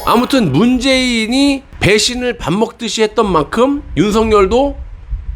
아무튼 문재인이 배신을 밥 먹듯이 했던 만큼 윤석열도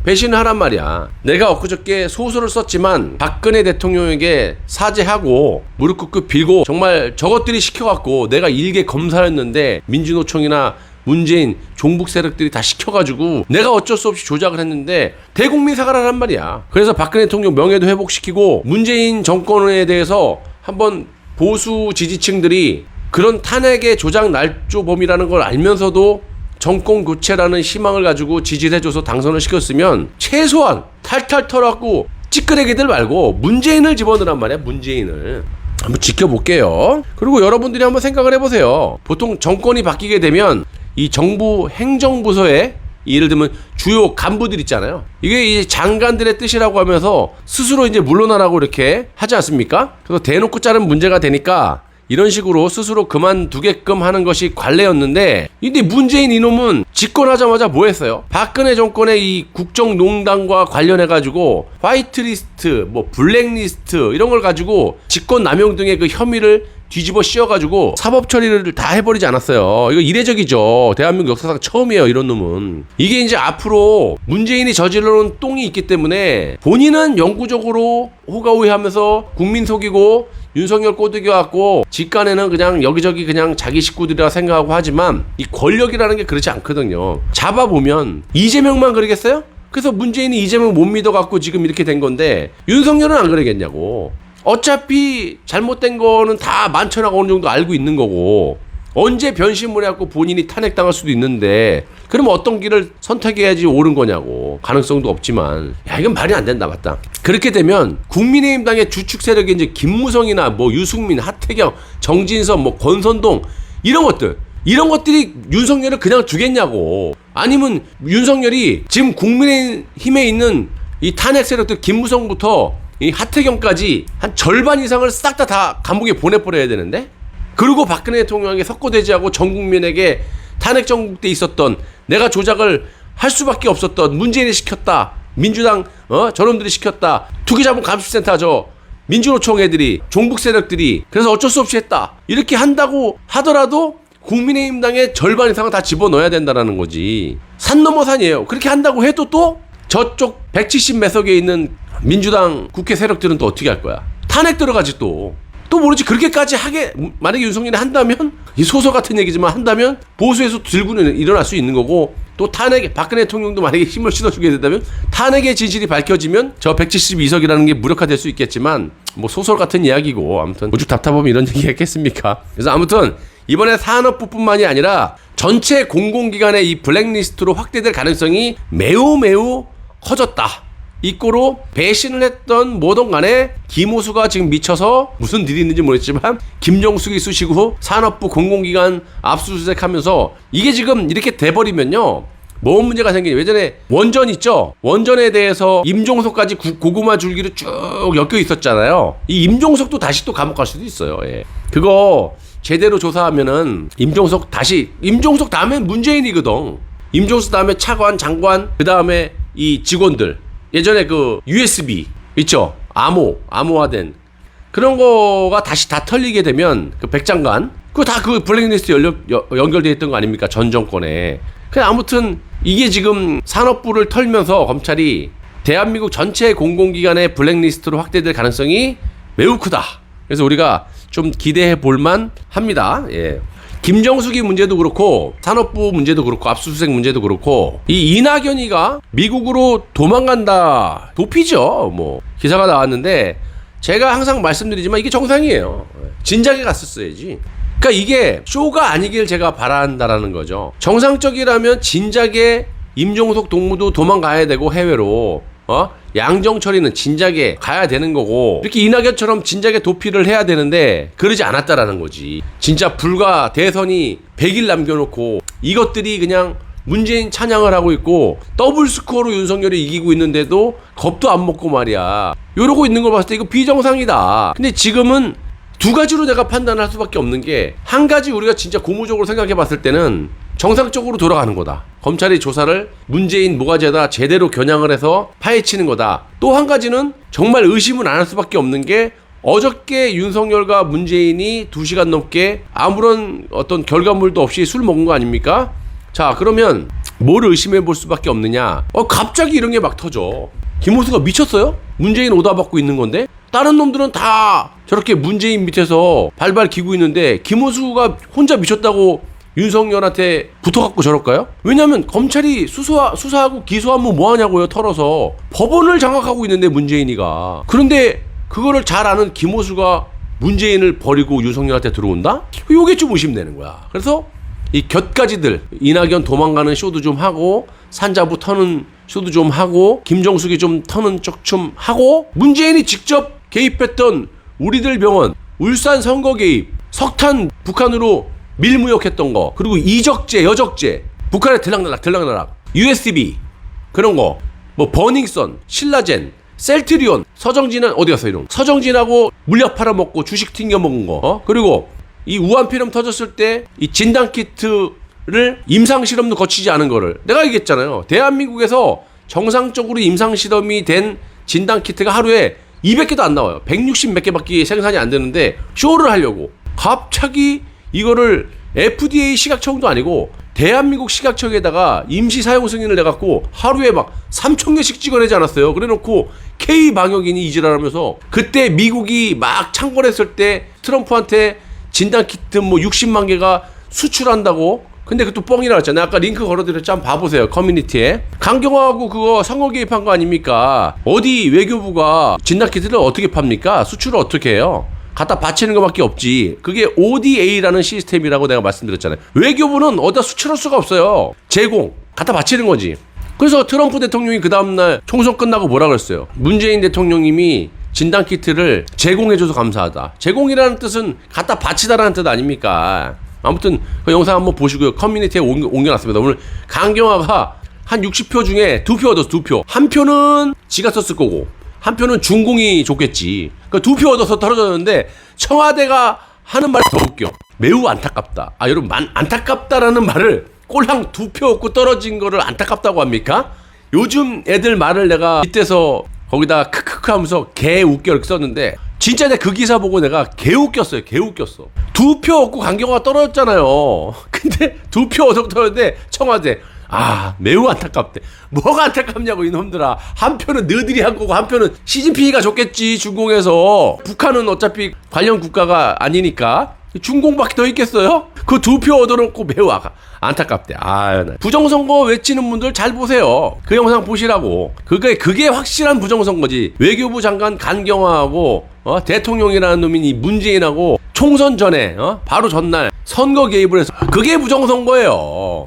배신을 하란 말이야. 내가 엊그저께 소설을 썼지만 박근혜 대통령에게 사죄하고 무릎 꿇고 빌고 정말 저것들이 시켜갖고 내가 일개 검사였는데 민주노총이나 문재인 종북 세력들이 다 시켜가지고 내가 어쩔 수 없이 조작을 했는데 대국민 사과를 하란 말이야. 그래서 박근혜 대통령 명예도 회복시키고 문재인 정권에 대해서 한번 보수 지지층들이 그런 탄핵의 조작 날조범이라는 걸 알면서도 정권 교체라는 희망을 가지고 지지를 해줘서 당선을 시켰으면 최소한 탈탈 털어갖고 찌끄레기들 말고 문재인을 집어넣으란 말이야. 문재인을 한번 지켜볼게요. 그리고 여러분들이 한번 생각을 해보세요. 보통 정권이 바뀌게 되면 이 정부 행정부서에 예를 들면 주요 간부들 있잖아요. 이게 이 장관들의 뜻이라고 하면서 스스로 이제 물러나라고 이렇게 하지 않습니까? 그래서 대놓고 자른 문제가 되니까 이런 식으로 스스로 그만두게끔 하는 것이 관례였는데, 근데 문재인 이놈은 집권하자마자 뭐 했어요? 박근혜 정권의 이 국정농단과 관련해가지고 화이트리스트, 뭐 블랙리스트 이런 걸 가지고 직권남용 등의 그 혐의를 뒤집어 씌워가지고 사법 처리를 다 해버리지 않았어요. 이거 이례적이죠. 대한민국 역사상 처음이에요, 이런 놈은. 이게 이제 앞으로 문재인이 저질러놓은 똥이 있기 때문에 본인은 영구적으로 호가호위하면서 국민 속이고 윤석열 꼬드겨갖고 직간에는 그냥 여기저기 그냥 자기 식구들이라 생각하고 하지만 이 권력이라는 게 그렇지 않거든요. 잡아보면 이재명만 그러겠어요? 그래서 문재인이 이재명 못 믿어갖고 지금 이렇게 된 건데 윤석열은 안 그러겠냐고. 어차피 잘못된 거는 다 만천하가 어느 정도 알고 있는 거고 언제 변심을 해갖고 본인이 탄핵당할 수도 있는데 그럼 어떤 길을 선택해야지 옳은 거냐고. 가능성도 없지만 야 이건 말이 안 된다. 맞다. 그렇게 되면 국민의힘당의 주축 세력이 이제 김무성이나 뭐 유승민, 하태경, 정진석, 뭐 권선동 이런 것들이 윤석열을 그냥 두겠냐고. 아니면 윤석열이 지금 국민의힘에 있는 이 탄핵 세력들 김무성부터 이 하태경까지 한 절반 이상을 싹 다 감옥에 보내버려야 되는데, 그리고 박근혜 대통령에게 석고대지하고 전 국민에게 탄핵 정국 때 있었던 내가 조작을 할 수밖에 없었던 문재인이 시켰다. 민주당 저놈들이 시켰다. 투기자본 감시센터 저 민주노총 애들이 종북 세력들이 그래서 어쩔 수 없이 했다. 이렇게 한다고 하더라도 국민의힘당의 절반 이상은 다 집어넣어야 된다는 거지. 산 넘어 산이에요. 그렇게 한다고 해도 또 저쪽 170 몇 석에 있는 민주당 국회 세력들은 또 어떻게 할 거야? 탄핵 들어가지 또 모르지. 그렇게까지 하게 만약에 윤석열이 한다면 이 소설 같은 얘기지만 한다면 보수에서 들고는 일어날 수 있는 거고, 또 탄핵 박근혜 대통령도 만약에 힘을 실어주게 된다면 탄핵의 진실이 밝혀지면 저 172석이라는 게 무력화될 수 있겠지만 뭐 소설 같은 이야기고 아무튼 오죽 답답하면 이런 얘기 했겠습니까? 그래서 아무튼 이번에 산업부뿐만이 아니라 전체 공공기관의 이 블랙리스트로 확대될 가능성이 매우 커졌다. 이 꼴로 배신을 했던 뭐든 간에 김호수가 지금 미쳐서 무슨 일이 있는지 모르겠지만 김정숙이 쑤시고 산업부 공공기관 압수수색하면서 이게 지금 이렇게 돼버리면요 뭐 문제가 생기냐. 예전에 원전 있죠. 원전에 대해서 임종석까지 고구마 줄기로 쭉 엮여 있었잖아요. 이 임종석도 다시 또 감옥 갈 수도 있어요. 예. 그거 제대로 조사하면은 임종석 다음에 문재인이거든. 임종석 다음에 차관, 장관, 그 다음에 이 직원들. 예전에 그 USB 있죠. 암호화된 그런 거가 다시 다 털리게 되면 그 백장관 그거 다 그 블랙리스트 연결되어 있던 거 아닙니까? 전 정권에. 그냥 아무튼 이게 지금 산업부를 털면서 검찰이 대한민국 전체 공공기관의 블랙리스트로 확대될 가능성이 매우 크다. 그래서 우리가 좀 기대해 볼만 합니다. 예. 김정숙이 문제도 그렇고 산업부 문제도 그렇고 압수수색 문제도 그렇고 이 이낙연이가 미국으로 도망간다. 도피죠. 뭐 기사가 나왔는데 제가 항상 말씀드리지만 이게 정상이에요. 진작에 갔었어야지. 그러니까 이게 쇼가 아니길 제가 바란다라는 거죠. 정상적이라면 진작에 임종석 동무도 도망가야 되고 해외로 양정철이는 진작에 가야 되는 거고 이렇게 이낙연처럼 진작에 도피를 해야 되는데 그러지 않았다라는 거지. 진짜 불과 대선이 100일 남겨놓고 이것들이 그냥 문재인 찬양을 하고 있고 더블 스코어로 윤석열이 이기고 있는데도 겁도 안 먹고 말이야. 이러고 있는 걸 봤을 때 이거 비정상이다. 근데 지금은 두 가지로 내가 판단할 수밖에 없는 게, 한 가지 우리가 진짜 고무적으로 생각해 봤을 때는 정상적으로 돌아가는 거다. 검찰이 조사를 문재인 모가지에다 제대로 겨냥을 해서 파헤치는 거다. 또 한 가지는 정말 의심은 안 할 수밖에 없는 게 어저께 윤석열과 문재인이 2시간 넘게 아무런 어떤 결과물도 없이 술 먹은 거 아닙니까? 자, 그러면 뭘 의심해 볼 수밖에 없느냐? 갑자기 이런 게 막 터져. 김호수가 미쳤어요? 문재인 오다받고 있는 건데? 다른 놈들은 다 저렇게 문재인 밑에서 발발 기고 있는데 김호수가 혼자 미쳤다고 윤석열한테 붙어갖고 저럴까요? 왜냐면 검찰이 수사하고 기소하면 뭐하냐고요, 털어서. 법원을 장악하고 있는데 문재인이가. 그런데 그거를 잘 아는 김호수가 문재인을 버리고 윤석열한테 들어온다? 요게 좀 의심되는 거야. 그래서 이 곁가지들, 이낙연 도망가는 쇼도 좀 하고, 산자부 터는 쇼도 좀 하고, 김정숙이 좀 터는 쪽 좀 하고, 문재인이 직접 개입했던 우리들 병원, 울산 선거 개입, 석탄 북한으로 밀무역했던 거, 그리고 이적재, 여적재, 북한에 들락날락, USB, 그런 거, 뭐 버닝썬, 신라젠, 셀트리온, 서정진은 어디 갔어 이런? 서정진하고 물약 팔아먹고 주식 튕겨 먹은 거, 그리고 이 우한폐렴 터졌을 때 이 진단 키트를 임상 실험도 거치지 않은 거를 내가 얘기했잖아요. 대한민국에서 정상적으로 임상 실험이 된 진단 키트가 하루에 200개도 안 나와요. 160 몇 개밖에 생산이 안 되는데 쇼를 하려고 갑자기 이거를 FDA 식약청도 아니고 대한민국 식약청에다가 임시 사용 승인을 내갖고 하루에 막 3,000개씩 찍어내지 않았어요. 그래놓고 K방역인이 이지랄하면서 그때 미국이 막 창궐했을 때 트럼프한테 진단키트 뭐 60만 개가 수출한다고. 근데 그것도 뻥이라 했잖아요. 아까 링크 걸어드렸죠. 한번 봐보세요. 커뮤니티에. 강경화하고 그거 선거 개입한 거 아닙니까? 어디 외교부가 진단키트를 어떻게 팝니까? 수출을 어떻게 해요? 갖다 바치는 것밖에 없지. 그게 ODA라는 시스템이라고 내가 말씀드렸잖아요. 외교부는 어디다 수출할 수가 없어요. 제공, 갖다 바치는 거지. 그래서 트럼프 대통령이 그 다음날 총선 끝나고 뭐라 그랬어요? 문재인 대통령님이 진단키트를 제공해줘서 감사하다. 제공이라는 뜻은 갖다 바치다라는 뜻 아닙니까? 아무튼 그 영상 한번 보시고요. 커뮤니티에 옮겨놨습니다. 오늘 강경화가 한 60표 중에 2표 얻었어. 2표. 한 표는 지가 썼을 거고 한 표는 중공이 줬겠지. 그 2표 얻어서 떨어졌는데 청와대가 하는 말이 더 웃겨. 매우 안타깝다. 아, 여러분, 안타깝다라는 말을 꼴랑 2표 얻고 떨어진 거를 안타깝다고 합니까? 요즘 애들 말을 내가 빗대서 거기다 크크크 하면서 개 웃겨 이렇게 썼는데 진짜 내가 그 기사 보고 내가 개 웃겼어요. 개 웃겼어. 2표 얻고 강경화가 떨어졌잖아요. 근데 2표 얻고 떨어졌는데 청와대 매우 안타깝대. 뭐가 안타깝냐고 이놈들아. 한 표는 너희들이 한 거고 한 표는 시진핑이가 줬겠지. 중공에서. 북한은 어차피 관련 국가가 아니니까 중공밖에 더 있겠어요? 그 2표 얻어놓고 매우 안타깝대. 부정선거 외치는 분들 잘 보세요. 그 영상 보시라고. 그게 확실한 부정선거지. 외교부 장관 강경화하고 대통령이라는 놈이 문재인하고 총선 전에 바로 전날 선거 개입을 해서 그게 부정선거예요.